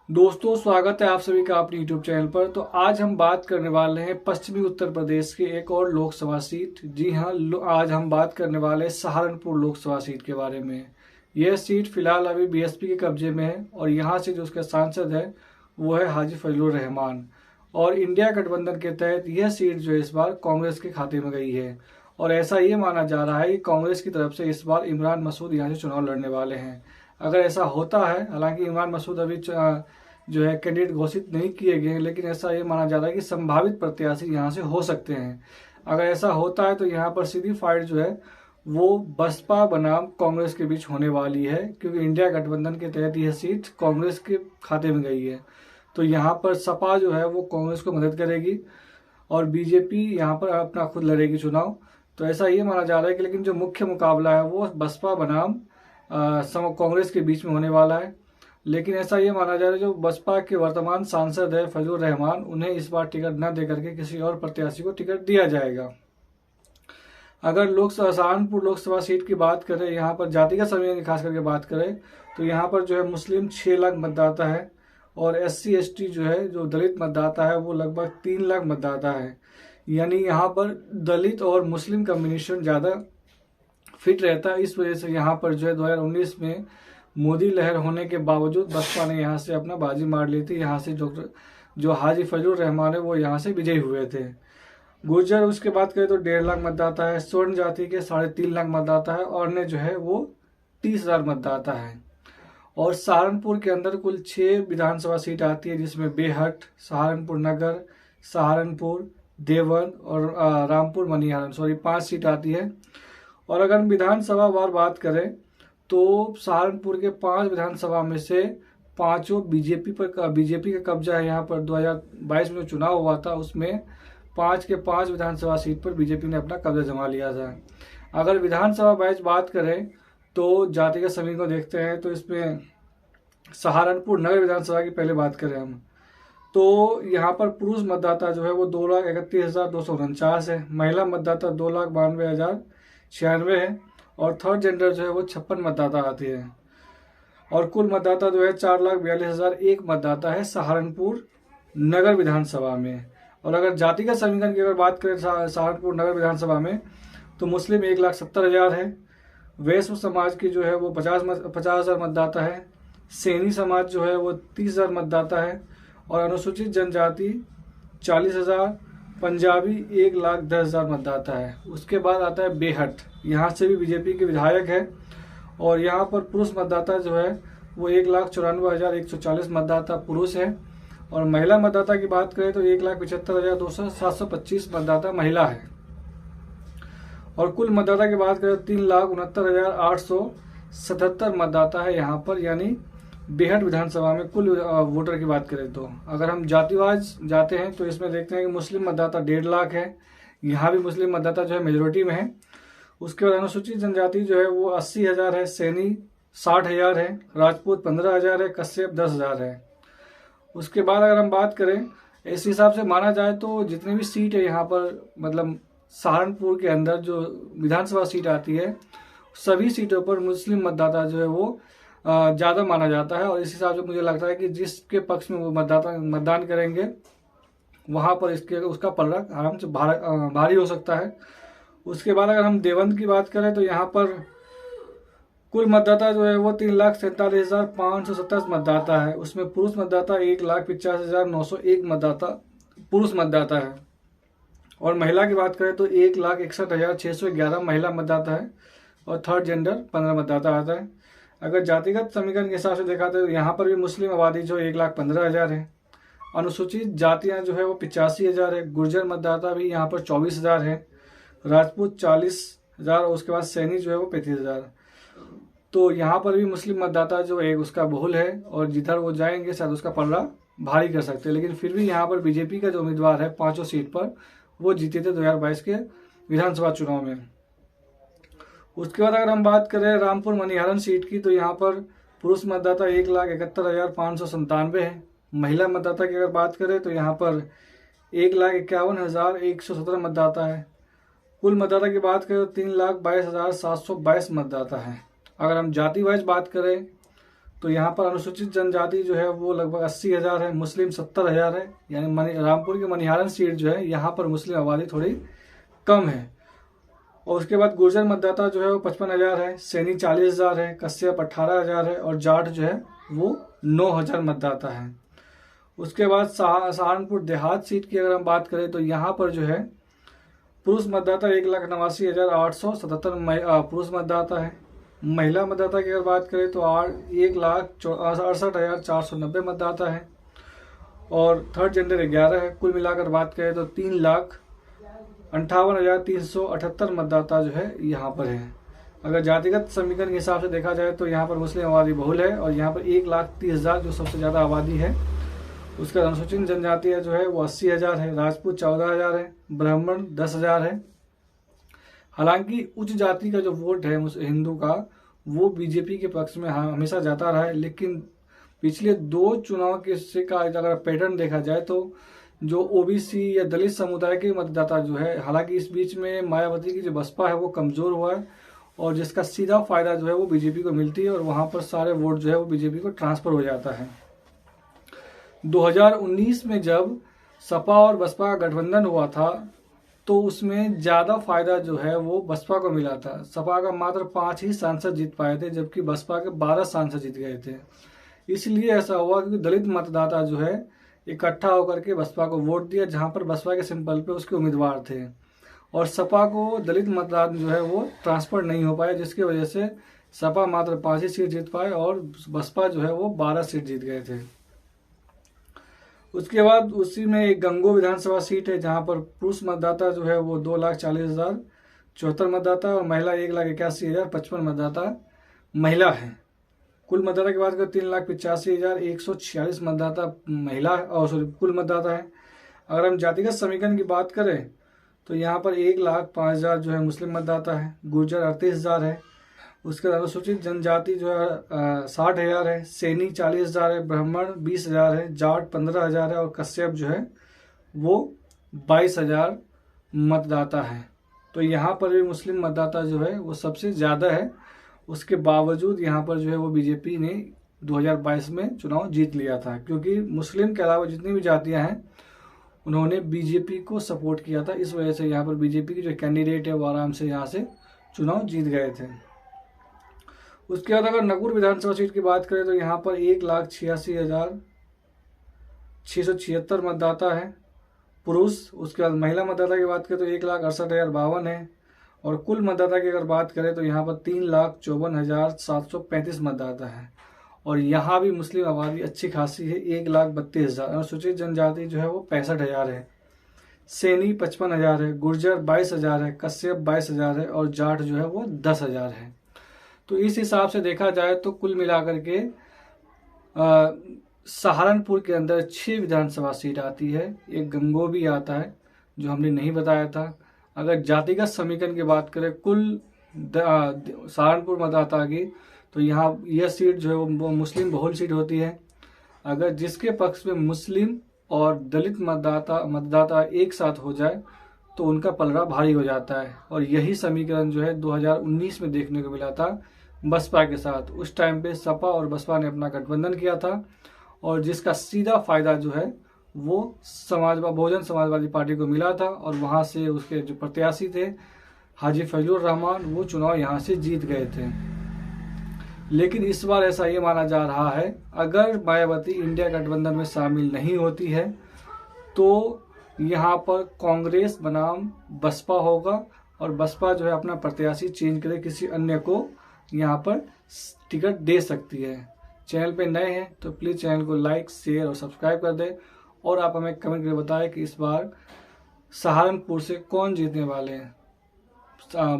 दोस्तों, स्वागत है आप सभी का अपने YouTube चैनल पर। तो आज हम बात करने वाले हैं पश्चिमी उत्तर प्रदेश की एक और लोकसभा सीट। जी हाँ, आज हम बात करने वाले हैं सहारनपुर लोकसभा सीट के बारे में। यह सीट फिलहाल अभी बीएसपी के कब्जे में है और यहाँ से जो उसका सांसद है वो है हाजी फजलुर रहमान। और इंडिया गठबंधन के तहत यह सीट जो है इस बार कांग्रेस के खाते में गई है। और ऐसा ये माना जा रहा है कि कांग्रेस की तरफ से इस बार इमरान मसूद यहाँ से चुनाव लड़ने वाले हैं। अगर ऐसा होता है, हालांकि इमरान मसूद अभी जो है कैंडिडेट घोषित नहीं किए गए हैं, लेकिन ऐसा ये माना जा रहा है कि संभावित प्रत्याशी यहाँ से हो सकते हैं। अगर ऐसा होता है तो यहाँ पर सीधी फाइट जो है वो बसपा बनाम कांग्रेस के बीच होने वाली है, क्योंकि इंडिया गठबंधन के तहत यह सीट कांग्रेस के खाते में गई है। तो यहाँ पर सपा जो है वो कांग्रेस को मदद करेगी और बीजेपी यहाँ पर अपना खुद लड़ेगी चुनाव। तो ऐसा ये माना जा रहा है कि लेकिन जो मुख्य मुकाबला है वो बसपा बनाम कांग्रेस के बीच में होने वाला है। लेकिन ऐसा ये माना जा रहा है जो बसपा के वर्तमान सांसद है फजलुर रहमान, उन्हें इस बार टिकट न देकर के किसी और प्रत्याशी को टिकट दिया जाएगा। अगर सहारनपुर लोकसभा सीट की बात करें, यहाँ पर जातिगत समीकरण की खास करके बात करें तो यहाँ पर जो है मुस्लिम 6 लाख मतदाता है और SC ST जो है जो दलित मतदाता है वो लगभग 3 लाख मतदाता है। यानी यहाँ पर दलित और मुस्लिम कम्बिनेशन ज़्यादा फिट रहता है। इस वजह से यहाँ पर जो है 2019 में मोदी लहर होने के बावजूद बसपा ने यहाँ से अपना बाजी मार ली थी। यहाँ से जो हाजी फजलुर रहमान है वो यहाँ से विजयी हुए थे। गुर्जर उसके बाद करें तो 1.5 लाख मतदाता है, स्वर्ण जाति के 3.5 लाख मतदाता है और ने जो है वो 30,000 मतदाता है। और सहारनपुर के अंदर कुल 6 विधानसभा सीट आती है, जिसमें बेहट, सहारनपुर नगर, सहारनपुर, देवबंद और रामपुर मनिहारन 5 सीट आती है। और अगर हम विधानसभा वार बात करें तो सहारनपुर के 5 विधानसभा में से 5 बीजेपी का कब्जा है। यहाँ पर 2022 में जो चुनाव हुआ था उसमें 5 के 5 विधानसभा सीट पर बीजेपी ने अपना कब्जा जमा लिया था। अगर विधानसभा वाइज बात करें तो जातिगत समीकरण को देखते हैं तो इसमें सहारनपुर नगर विधानसभा की पहले बात करें हम तो यहाँ पर पुरुष मतदाता जो है वो 2,31,249 है, महिला मतदाता 2,92,096 है और थर्ड जेंडर जो है वो 56 मतदाता आती है। और कुल मतदाता जो है 4,42,001 मतदाता है सहारनपुर नगर विधानसभा में। और अगर जातिगत समीकरण की अगर बात करें सहारनपुर नगर विधानसभा में तो मुस्लिम 1,70,000 है, वैश्य समाज की जो है वो 50,000 मतदाता है, सैनी समाज जो है वो 30,000 मतदाता है और अनुसूचित जनजाति 40,000, पंजाबी 1,10,000 मतदाता है। उसके बाद आता है बेहट, यहाँ से भी बीजेपी के विधायक है और यहाँ पर पुरुष मतदाता जो है वो 1,94,140 मतदाता पुरुष है। और महिला मतदाता की बात करें तो 1,75,725 मतदाता महिला है। और कुल मतदाता की बात करें तो 3,69,877 मतदाता है यहाँ पर, यानी बेहट विधानसभा में कुल वोटर की बात करें तो। अगर हम जातिवाज जाते हैं तो इसमें देखते हैं कि मुस्लिम मतदाता 1.5 लाख है, यहाँ भी मुस्लिम मतदाता जो है मेजोरिटी में है। उसके बाद अनुसूचित जनजाति जो है वो 80,000 है, सैनी 60,000 है, राजपूत 15,000 है, कश्यप 10,000 है। उसके बाद अगर हम बात करें इस हिसाब से माना जाए तो जितनी भी सीट है यहाँ पर, मतलब सहारनपुर के अंदर जो विधानसभा सीट आती है सभी सीटों पर मुस्लिम मतदाता जो है वो ज़्यादा माना जाता है। और इस हिसाब से मुझे लगता है कि जिसके पक्ष में वो मतदान करेंगे वहाँ पर उसका पलड़ा आराम से भारी हो सकता है। उसके बाद अगर हम देवबंद की बात करें तो यहाँ पर कुल मतदाता जो है वो 3,47,527 मतदाता है। उसमें पुरुष मतदाता 1,50,901 मतदाता पुरुष मतदाता है। और महिला की बात करें तो 1,61,611 महिला मतदाता है और थर्ड जेंडर 15 मतदाता आता है। अगर जातिगत समीकरण के हिसाब से देखा तो यहाँ पर भी मुस्लिम आबादी जो 1,15,000 है, अनुसूचित जातियाँ जो है वो 85,000 है, गुर्जर मतदाता भी यहाँ पर 24,000 है, राजपूत 40,000 और उसके बाद सैनी जो है वो 35,000। तो यहाँ पर भी मुस्लिम मतदाता जो एक उसका बहुल है और जिधर वो जाएंगे शायद उसका पलड़ा भारी कर सकते हैं। लेकिन फिर भी यहाँ पर बीजेपी का जो उम्मीदवार है 5 सीट पर वो जीते थे 2022 के विधानसभा चुनाव में। उसके बाद अगर हम बात करें रामपुर मनिहारन सीट की तो यहाँ पर पुरुष मतदाता 1,71,597 है, महिला मतदाता की अगर बात करें तो यहाँ पर 1,51,117 मतदाता है। कुल मतदाता की बात करें तो 3,22,722 मतदाता है। अगर हम जाति वाइज बात करें तो यहाँ पर अनुसूचित जनजाति जो है वो लगभग 80,000 है, मुस्लिम 70,000 है। यानी रामपुर की मनिहारन सीट जो है यहाँ पर मुस्लिम आबादी थोड़ी कम है। और उसके बाद गुर्जर मतदाता जो है वो 55,000 है, सैनी 40,000 है, कश्यप 18,000 है और जाट जो है वो 9,000 मतदाता है। उसके बाद सहारनपुर देहात सीट की अगर हम बात करें तो यहाँ पर जो है पुरुष मतदाता 1,89,877 पुरुष मतदाता है। महिला मतदाता की अगर बात करें तो 1,68,490 मतदाता है और थर्ड जेंडर 11 है। कुल मिलाकर बात करें तो 3,58,378 मतदाता जो है यहाँ पर है। अगर जातिगत समीकरण के हिसाब से देखा जाए तो यहाँ पर मुस्लिम आबादी बहुल है और यहाँ पर 1,30,000 जो सबसे ज़्यादा आबादी है। उसका अनुसूचित जनजाति जो है वो 80,000 है, राजपूत 14,000 है, ब्राह्मण 10,000 है। हालांकि उच्च जाति का जो वोट है हिंदू का वो बीजेपी के पक्ष में हमेशा जाता रहा है, लेकिन पिछले 2 चुनाव के का अगर पैटर्न देखा जाए तो जो ओबीसी या दलित समुदाय के मतदाता जो है, हालांकि इस बीच में मायावती की जो बसपा है वो कमजोर हुआ है और जिसका सीधा फायदा जो है वो बीजेपी को मिलती है और वहां पर सारे वोट जो है वो बीजेपी को ट्रांसफर हो जाता है। 2019 में जब सपा और बसपा का गठबंधन हुआ था तो उसमें ज़्यादा फायदा जो है वो बसपा को मिला था। सपा का मात्र 5 ही सांसद जीत पाए थे जबकि बसपा के 12 सांसद जीत गए थे। इसलिए ऐसा हुआ कि दलित मतदाता जो है इकट्ठा होकर के बसपा को वोट दिया, जहां पर बसपा के सिंपल पे उसके उम्मीदवार थे और सपा को दलित मतदान जो है वो ट्रांसफर नहीं हो पाया, जिसकी वजह से सपा मात्र 5 ही सीट जीत पाए और बसपा जो है वो 12 सीट जीत गए थे। उसके बाद उसी में एक गंगो विधानसभा सीट है जहां पर पुरुष मतदाता जो है वो 2,40,074 मतदाता और महिला 1,81,055 मतदाता महिला है। कुल मतदाता की बात करें 3,85,146 मतदाता महिला और कुल मतदाता है। अगर हम जातिगत समीकरण की बात करें तो यहाँ पर 1,05,000 जो है मुस्लिम मतदाता है, गुर्जर 38,000 है, उसके बाद अनुसूचित जनजाति जो है 60,000 है, सैनी 40,000 है, ब्राह्मण 20,000 है, जाट 15,000 है और कश्यप जो है वो 22,000 मतदाता है। तो यहाँ पर भी मुस्लिम मतदाता जो है वो सबसे ज़्यादा है। उसके बावजूद यहाँ पर जो है वो बीजेपी ने 2022 में चुनाव जीत लिया था, क्योंकि मुस्लिम के अलावा जितनी भी जातियाँ हैं उन्होंने बीजेपी को सपोर्ट किया था। इस वजह से यहाँ पर बीजेपी के जो कैंडिडेट है वो आराम से यहाँ से चुनाव जीत गए थे। उसके बाद अगर नगुर विधानसभा सीट की बात करें तो यहाँ पर 1,86,676 मतदाता है पुरुष। उसके बाद महिला मतदाता की बात करें तो 1,68,052 है और कुल मतदाता की अगर बात करें तो यहाँ पर 3,54,735 मतदाता है और यहाँ भी मुस्लिम आबादी अच्छी खासी है, 1,32,000। अनुसूचित जनजाति जो है वो 65,000 है, सैनी 55,000 है, गुर्जर 22,000 है, कश्यप 22,000 है और जाट जो है वो 10,000 है। तो इस हिसाब से देखा जाए तो कुल मिलाकर के सहारनपुर के अंदर 6 विधानसभा सीट आती है। एक गंगो भी आता है जो हमने नहीं बताया था। अगर जातिगत समीकरण की बात करें कुल सहारनपुर मतदाता की तो यहाँ यह सीट जो है वो मुस्लिम बहुल सीट होती है। अगर जिसके पक्ष में मुस्लिम और दलित मतदाता एक साथ हो जाए तो उनका पलड़ा भारी हो जाता है और यही समीकरण जो है 2019 में देखने को मिला था बसपा के साथ। उस टाइम पे सपा और बसपा ने अपना गठबंधन किया था और जिसका सीधा फायदा जो है वो बहुजन समाजवादी पार्टी को मिला था और वहां से उसके जो प्रत्याशी थे हाजी फजलुर रहमान वो चुनाव यहाँ से जीत गए थे। लेकिन इस बार ऐसा ये माना जा रहा है अगर मायावती इंडिया गठबंधन में शामिल नहीं होती है तो यहाँ पर कांग्रेस बनाम बसपा होगा और बसपा जो है अपना प्रत्याशी चेंज करे, किसी अन्य को यहाँ पर टिकट दे सकती है। चैनल पे नए हैं तो प्लीज़ चैनल को लाइक, शेयर और सब्सक्राइब कर दें और आप हमें कमेंट करके बताएं कि इस बार सहारनपुर से कौन जीतने वाले हैं,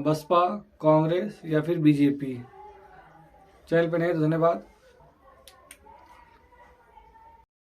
बसपा, कांग्रेस या फिर बीजेपी। चैनल पे नए तो धन्यवाद।